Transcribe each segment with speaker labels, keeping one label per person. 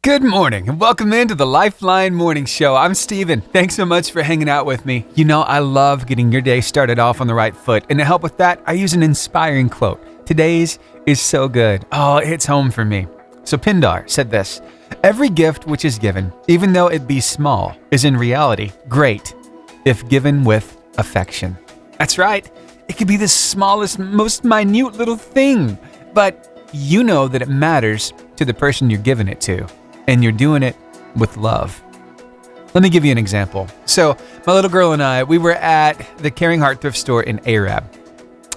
Speaker 1: Good morning and welcome into the Lifeline Morning Show. I'm Steven. Thanks so much for hanging out with me. You know, I love getting your day started off on the right foot. And to help with that, I use an inspiring quote. Today's is so good. Oh, it hits home for me. So Pindar said this: "Every gift which is given, even though it be small, is in reality great if given with affection." That's right. It could be the smallest, most minute little thing, but you know that it matters to the person you're giving it to. And you're doing it with love. Let me give you an example. So my little girl and I, we were at the Caring Heart thrift store in Arab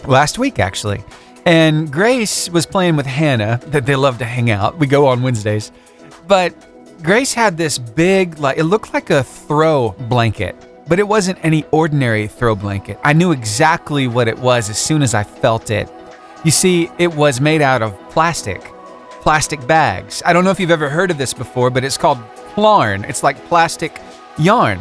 Speaker 1: last week, actually. And Grace was playing with Hannah, that they love to hang out. We go on Wednesdays. But Grace had this big, it looked like a throw blanket, but it wasn't any ordinary throw blanket. I knew exactly what it was as soon as I felt it. You see, it was made out of plastic bags. I don't know if you've ever heard of this before, but it's called plarn. It's like plastic yarn.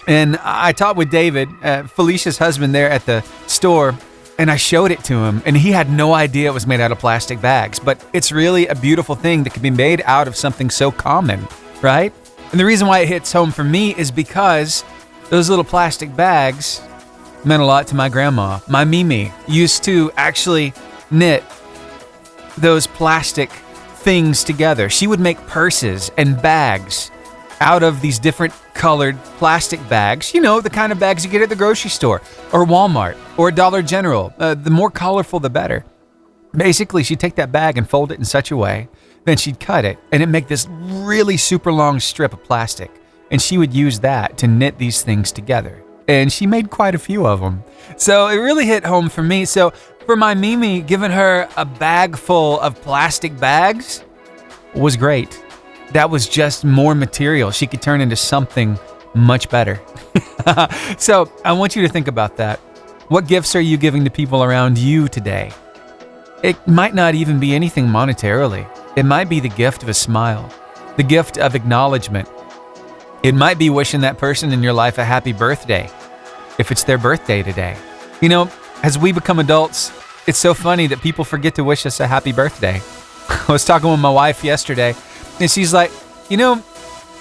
Speaker 1: And I talked with David, Felicia's husband, there at the store, and I showed it to him, and he had no idea it was made out of plastic bags. But it's really a beautiful thing that can be made out of something so common, right? And the reason why it hits home for me is because those little plastic bags meant a lot to my grandma. My Mimi used to actually knit those plastic things together. She would make purses and bags out of these different colored plastic bags. You know, the kind of bags you get at the grocery store or Walmart or Dollar General. The more colorful, the better. Basically, she'd take that bag and fold it in such a way, then she'd cut it and it'd make this really super long strip of plastic. And she would use that to knit these things together. And she made quite a few of them. So it really hit home for me. So for my Mimi, giving her a bag full of plastic bags was great. That was just more material she could turn into something much better. So I want you to think about that. What gifts are you giving to people around you today? It might not even be anything monetarily. It might be the gift of a smile, the gift of acknowledgement. It might be wishing that person in your life a happy birthday, if it's their birthday today. You know, as we become adults, it's so funny that people forget to wish us a happy birthday. I was talking with my wife yesterday, and she's like, you know,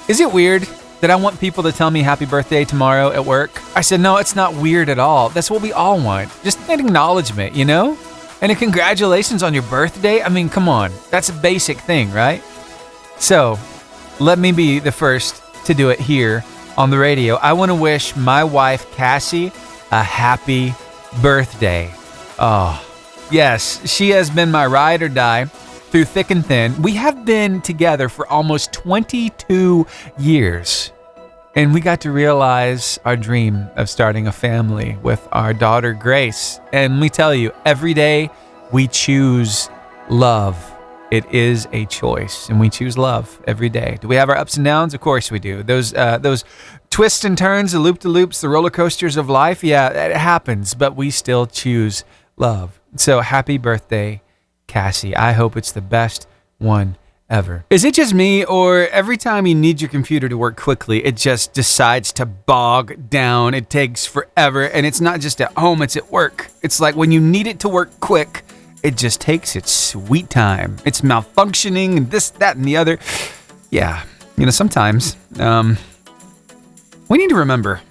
Speaker 1: is it weird that I want people to tell me happy birthday tomorrow at work? I said, no, it's not weird at all. That's what we all want. Just an acknowledgement, you know? And a congratulations on your birthday. I mean, come on. That's a basic thing, right? So let me be the first to do it here on the radio. I want to wish my wife, Cassie, a happy birthday. Oh, yes, she has been my ride or die through thick and thin. We have been together for almost 22 years, and we got to realize our dream of starting a family with our daughter, Grace. And let me tell you, every day we choose love. It is a choice, and we choose love every day. Do we have our ups and downs? Of course we do. Those twists and turns, the loop-de-loops, the roller coasters of life, yeah, it happens, but we still choose love. So happy birthday, Cassie. I hope it's the best one ever. Is it just me, or every time you need your computer to work quickly, it just decides to bog down? It takes forever, and it's not just at home, it's at work. It's like when you need it to work quick, it just takes its sweet time. It's malfunctioning and this, that, and the other. Yeah, you know, sometimes we need to remember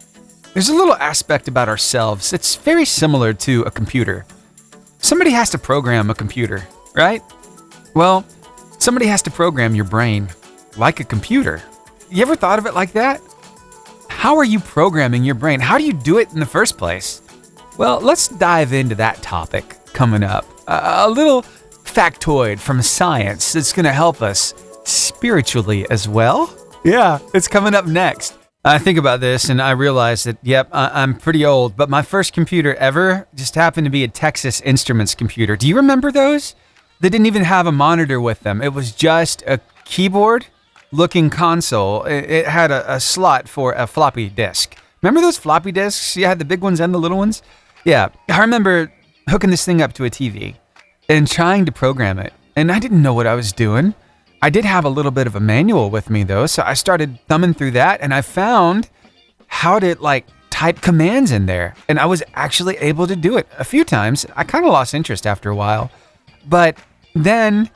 Speaker 1: there's a little aspect about ourselves. It's very similar to a computer. Somebody has to program a computer, right? Well, somebody has to program your brain like a computer. You ever thought of it like that? How are you programming your brain? How do you do it in the first place? Well, let's dive into that topic coming up. A little factoid from science that's going to help us spiritually as well. Yeah, it's coming up next. I think about this and I realize that, yep, I'm pretty old, but my first computer ever just happened to be a Texas Instruments computer. Do you remember those? They didn't even have a monitor with them. It was just a keyboard-looking console. It had a slot for a floppy disk. Remember those floppy disks? You had the big ones and the little ones? Yeah, I remember hooking this thing up to a TV and trying to program it. And I didn't know what I was doing. I did have a little bit of a manual with me though, so I started thumbing through that and I found how to type commands in there. And I was actually able to do it a few times. I kind of lost interest after a while. But then,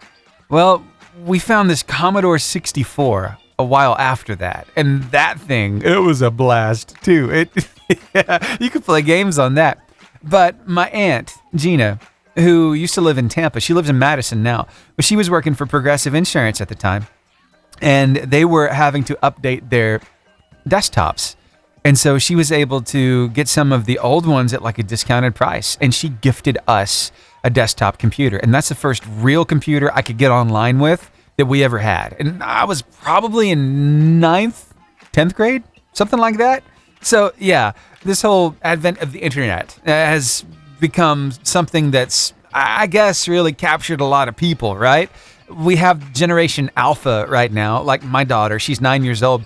Speaker 1: well, we found this Commodore 64 a while after that. And that thing, it was a blast too. Yeah, you could play games on that. But my aunt, Gina, who used to live in Tampa, she lives in Madison now, but she was working for Progressive Insurance at the time. And they were having to update their desktops. And so she was able to get some of the old ones at like a discounted price. And she gifted us a desktop computer. And that's the first real computer I could get online with that we ever had. And I was probably in 9th, 10th grade, something like that. So yeah, this whole advent of the internet has become something that's, I guess, really captured a lot of people, right? We have Generation Alpha right now, like my daughter, she's 9 years old.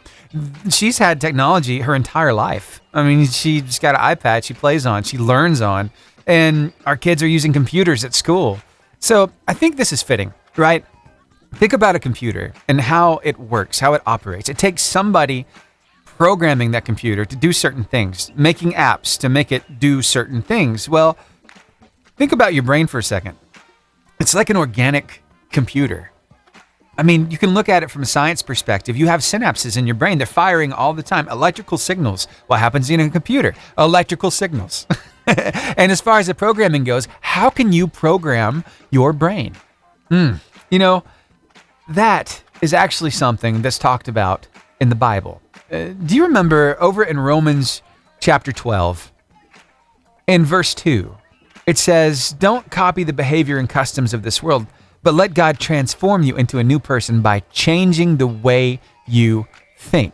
Speaker 1: She's had technology her entire life. I mean, she's got an iPad she plays on, she learns on, and our kids are using computers at school. So I think this is fitting, right? Think about a computer and how it works, how it operates. It takes somebody programming that computer to do certain things, making apps to make it do certain things. Well, think about your brain for a second. It's like an organic computer. I mean, you can look at it from a science perspective. You have synapses in your brain. They're firing all the time. Electrical signals. What happens in a computer? Electrical signals. And as far as the programming goes, how can you program your brain? You know, that is actually something that's talked about in the Bible. Do you remember over in Romans chapter 12, in verse 2, it says, "Don't copy the behavior and customs of this world, but let God transform you into a new person by changing the way you think.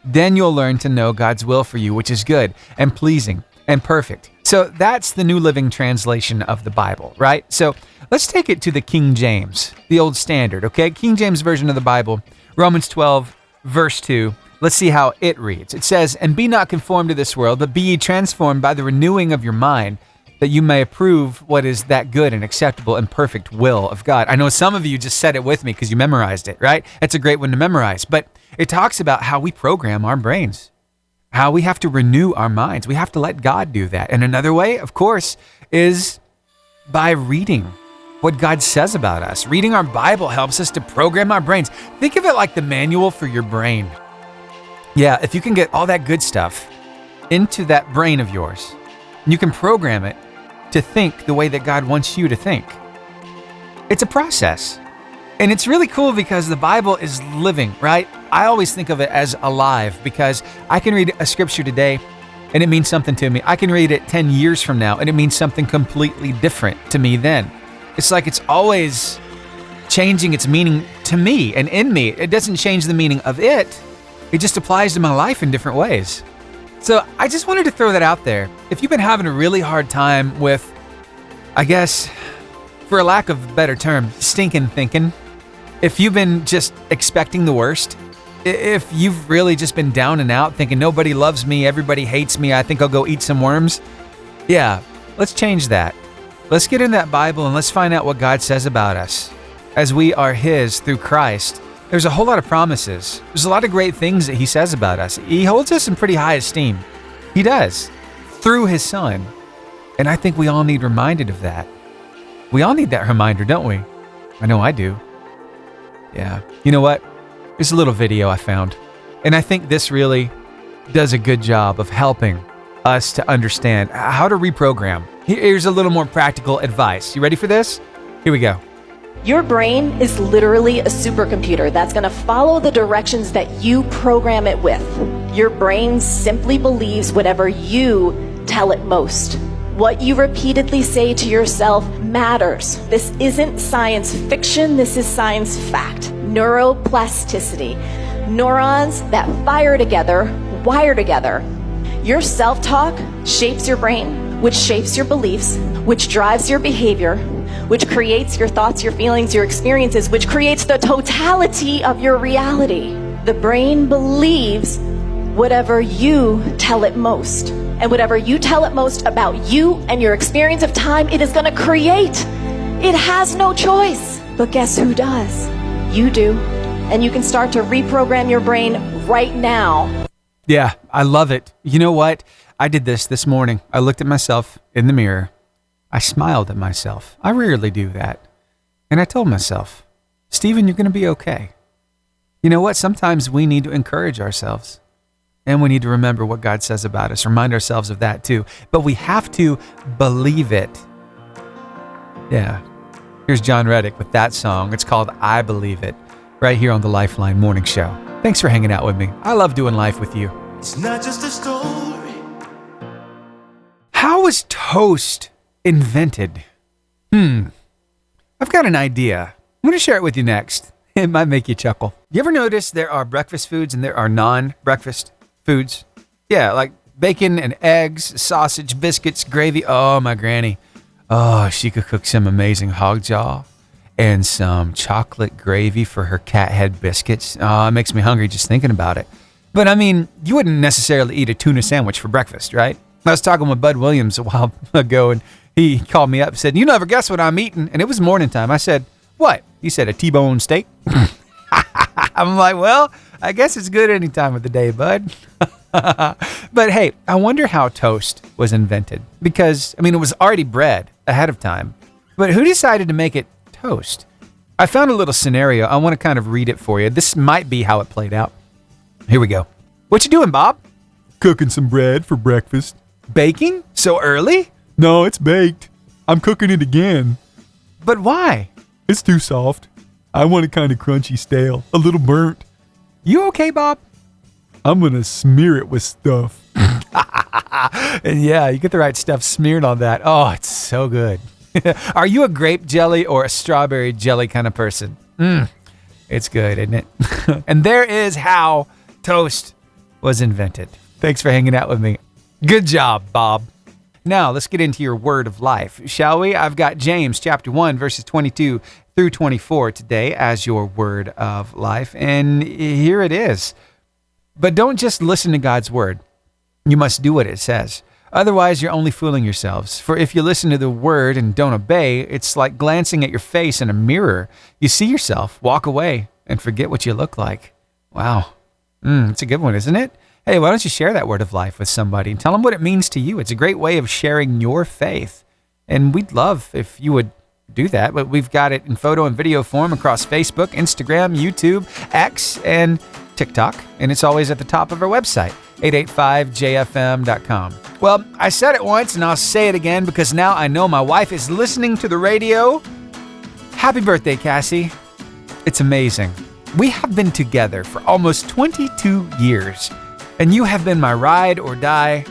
Speaker 1: Then you'll learn to know God's will for you, which is good and pleasing and perfect." So that's the New Living Translation of the Bible, right? So let's take it to the King James, the old standard, okay? King James Version of the Bible, Romans 12, verse 2. Let's see how it reads. It says, "And be not conformed to this world, but be ye transformed by the renewing of your mind, that you may approve what is that good and acceptable and perfect will of God." I know some of you just said it with me because you memorized it, right? It's a great one to memorize. But it talks about how we program our brains, how we have to renew our minds. We have to let God do that. And another way, of course, is by reading what God says about us. Reading our Bible helps us to program our brains. Think of it like the manual for your brain. Yeah, if you can get all that good stuff into that brain of yours, you can program it to think the way that God wants you to think. It's a process. And it's really cool because the Bible is living, right? I always think of it as alive because I can read a scripture today and it means something to me. I can read it 10 years from now and it means something completely different to me then. It's like it's always changing its meaning to me and in me. It doesn't change the meaning of it. It just applies to my life in different ways. So I just wanted to throw that out there. If you've been having a really hard time with, I guess, for a lack of a better term, stinking thinking, if you've been just expecting the worst, if you've really just been down and out thinking nobody loves me, everybody hates me, I think I'll go eat some worms. Yeah, let's change that. Let's get in that Bible and let's find out what God says about us as we are His through Christ. There's a whole lot of promises. There's a lot of great things that He says about us. He holds us in pretty high esteem. He does, through His Son. And I think we all need reminded of that. We all need that reminder, don't we? I know I do. Yeah. You know what? There's a little video I found. And I think this really does a good job of helping us to understand how to reprogram. Here's a little more practical advice. You ready for this? Here we go.
Speaker 2: Your brain is literally a supercomputer that's going to follow the directions that you program it with. Your brain simply believes whatever you tell it most. What you repeatedly say to yourself matters. This isn't science fiction, this is science fact. Neuroplasticity. Neurons that fire together, wire together. Your self-talk shapes your brain, which shapes your beliefs, which drives your behavior, which creates your thoughts, your feelings, your experiences, which creates the totality of your reality. The brain believes whatever you tell it most. And whatever you tell it most about you and your experience of time, it is going to create. It has no choice. But guess who does? You do. And you can start to reprogram your brain right now.
Speaker 1: Yeah, I love it. You know what? I did this morning. I looked at myself in the mirror. I smiled at myself. I rarely do that. And I told myself, Stephen, you're going to be okay. You know what? Sometimes we need to encourage ourselves. And we need to remember what God says about us. Remind ourselves of that too. But we have to believe it. Yeah. Here's John Reddick with that song. It's called I Believe It, right here on the Lifeline Morning Show. Thanks for hanging out with me. I love doing life with you.
Speaker 3: It's not just a story.
Speaker 1: How was toast invented? I've got an idea. I'm going to share it with you next. It might make you chuckle. You ever notice there are breakfast foods and there are non-breakfast foods? Yeah, like bacon and eggs, sausage, biscuits, gravy. Oh, my granny. Oh, she could cook some amazing hog jaw and some chocolate gravy for her cat head biscuits. Oh, it makes me hungry just thinking about it. But I mean, you wouldn't necessarily eat a tuna sandwich for breakfast, right? I was talking with Bud Williams a while ago, and he called me up and said, "You never guess what I'm eating." And it was morning time. I said, "What?" He said, "A T-bone steak." I'm like, well, I guess it's good any time of the day, bud. But hey, I wonder how toast was invented. Because, I mean, it was already bread ahead of time. But who decided to make it toast? I found a little scenario. I want to kind of read it for you. This might be how it played out. Here we go. What you doing, Bob?
Speaker 4: Cooking some bread for breakfast.
Speaker 1: Baking? So early?
Speaker 4: No, it's baked. I'm cooking it again.
Speaker 1: But why?
Speaker 4: It's too soft. I want it kind of crunchy stale, a little burnt.
Speaker 1: You okay, Bob?
Speaker 4: I'm going to smear it with stuff.
Speaker 1: And yeah, you get the right stuff smeared on that. Oh, it's so good. Are you a grape jelly or a strawberry jelly kind of person? It's good, isn't it? And there is how toast was invented. Thanks for hanging out with me. Good job, Bob. Now, let's get into your word of life, shall we? I've got James chapter 1, verses 22 through 24 today as your word of life. And here it is. But don't just listen to God's word. You must do what it says. Otherwise, you're only fooling yourselves. For if you listen to the word and don't obey, it's like glancing at your face in a mirror. You see yourself, walk away, and forget what you look like. Wow. It's a good one, isn't it? Hey, why don't you share that word of life with somebody and tell them what it means to you? It's a great way of sharing your faith. And we'd love if you would do that, but we've got it in photo and video form across Facebook, Instagram, YouTube, X, and TikTok. And it's always at the top of our website, 885jfm.com. Well, I said it once and I'll say it again because now I know my wife is listening to the radio. Happy birthday, Cassie. It's amazing. We have been together for almost 22 years. And you have been my ride or die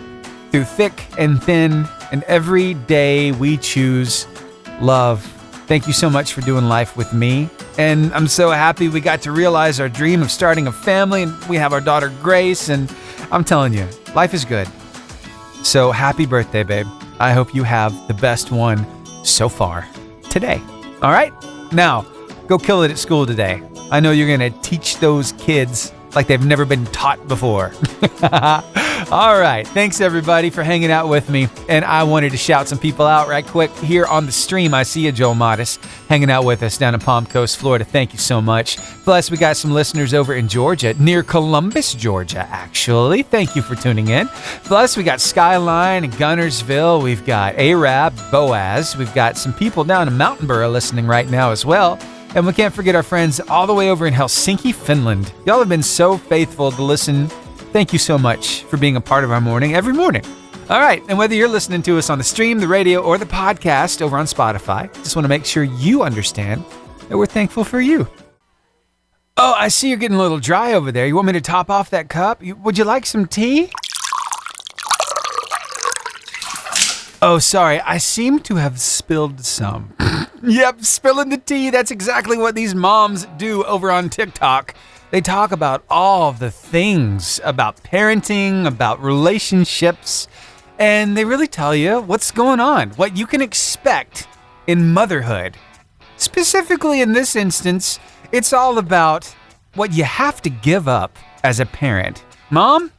Speaker 1: through thick and thin, and every day we choose love. Thank you so much for doing life with me. And I'm so happy we got to realize our dream of starting a family, and we have our daughter Grace, and I'm telling you, life is good. So happy birthday, babe. I hope you have the best one so far today. All right? Now, go kill it at school today. I know you're going to teach those kids like they've never been taught before. All right. Thanks, everybody, for hanging out with me. And I wanted to shout some people out right quick here on the stream. I see you, Joel Modis, hanging out with us down in Palm Coast, Florida. Thank you so much. Plus, we got some listeners over in Georgia, near Columbus, Georgia, actually. Thank you for tuning in. Plus, we got Skyline and Gunnersville. We've got Arab, Boaz. We've got some people down in Mountain Borough listening right now as well. And we can't forget our friends all the way over in Helsinki, Finland. Y'all have been so faithful to listen. Thank you so much for being a part of our morning every morning. All right, and whether you're listening to us on the stream, the radio, or the podcast over on Spotify, just want to make sure you understand that we're thankful for you. Oh, I see you're getting a little dry over there. You want me to top off that cup? Would you like some tea? Oh, sorry, I seem to have spilled some. Yep, spilling the tea. That's exactly what these moms do over on TikTok. They talk about all of the things about parenting, about relationships, and they really tell you what's going on, what you can expect in motherhood. Specifically in this instance, it's all about what you have to give up as a parent. Mom,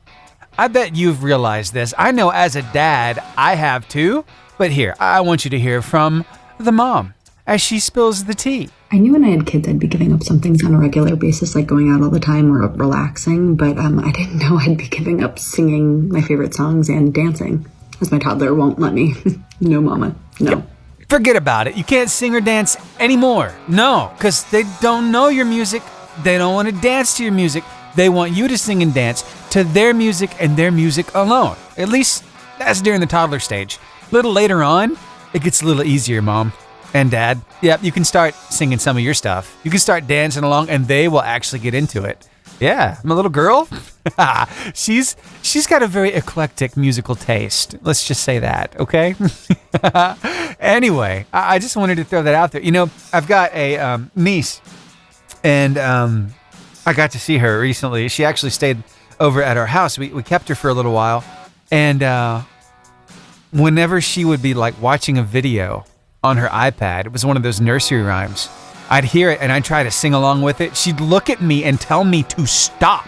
Speaker 1: I bet you've realized this. I know as a dad, I have too. But here, I want you to hear from the mom as she spills the tea.
Speaker 5: I knew when I had kids I'd be giving up some things on a regular basis, like going out all the time or relaxing, but I didn't know I'd be giving up singing my favorite songs and dancing, as my toddler won't let me. No, mama, no.
Speaker 1: forget about it. You can't sing or dance anymore. No, because they don't know your music. They don't want to dance to your music. They want you to sing and dance to their music and their music alone. At least that's during the toddler stage. A little later on, it gets a little easier, Mom and Dad. Yep, you can start singing some of your stuff. You can start dancing along, and they will actually get into it. Yeah, my little girl, she's got a very eclectic musical taste. Let's just say that, okay? Anyway, I just wanted to throw that out there. You know, I've got a niece, and I got to see her recently. She actually stayed over at our house. We kept her for a little while, and whenever she would be like watching a video on her iPad, it was one of those nursery rhymes. I'd hear it and I'd try to sing along with it. She'd look at me and tell me to stop.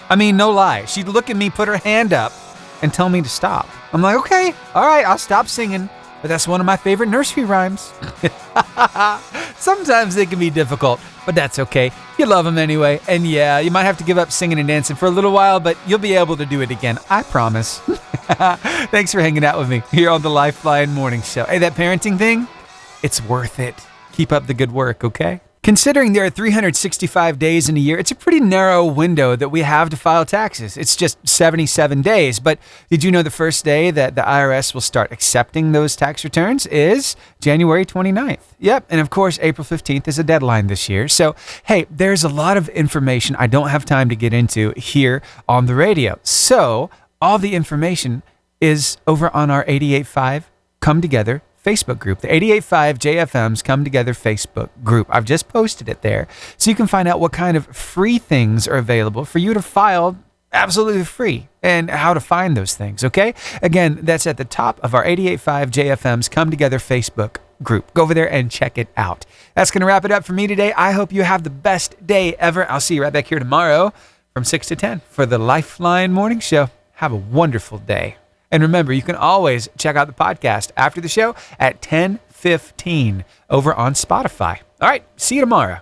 Speaker 1: I mean, no lie. She'd look at me, put her hand up, and tell me to stop. I'm like, okay, all right, I'll stop singing. But that's one of my favorite nursery rhymes. Sometimes they can be difficult, but that's okay. You love them anyway. And yeah, you might have to give up singing and dancing for a little while, but you'll be able to do it again. I promise. Thanks for hanging out with me here on the Lifeline Morning Show. Hey, that parenting thing, it's worth it. Keep up the good work, okay? Considering there are 365 days in a year, it's a pretty narrow window that we have to file taxes. It's just 77 days. But did you know the first day that the IRS will start accepting those tax returns is January 29th? Yep. And of course, April 15th is a deadline this year. So, hey, there's a lot of information I don't have time to get into here on the radio. So, all the information is over on our 88.5 Come Together Facebook group, the 88.5 JFM's Come Together Facebook group. I've just posted it there, so you can find out what kind of free things are available for you to file absolutely free and how to find those things, okay? Again, that's at the top of our 88.5 JFM's Come Together Facebook group. Go over there and check it out. That's going to wrap it up for me today. I hope you have the best day ever. I'll see you right back here tomorrow from 6 to 10 for the Lifeline Morning Show. Have a wonderful day. And remember, you can always check out the podcast after the show at 10:15 over on Spotify. All right, see you tomorrow.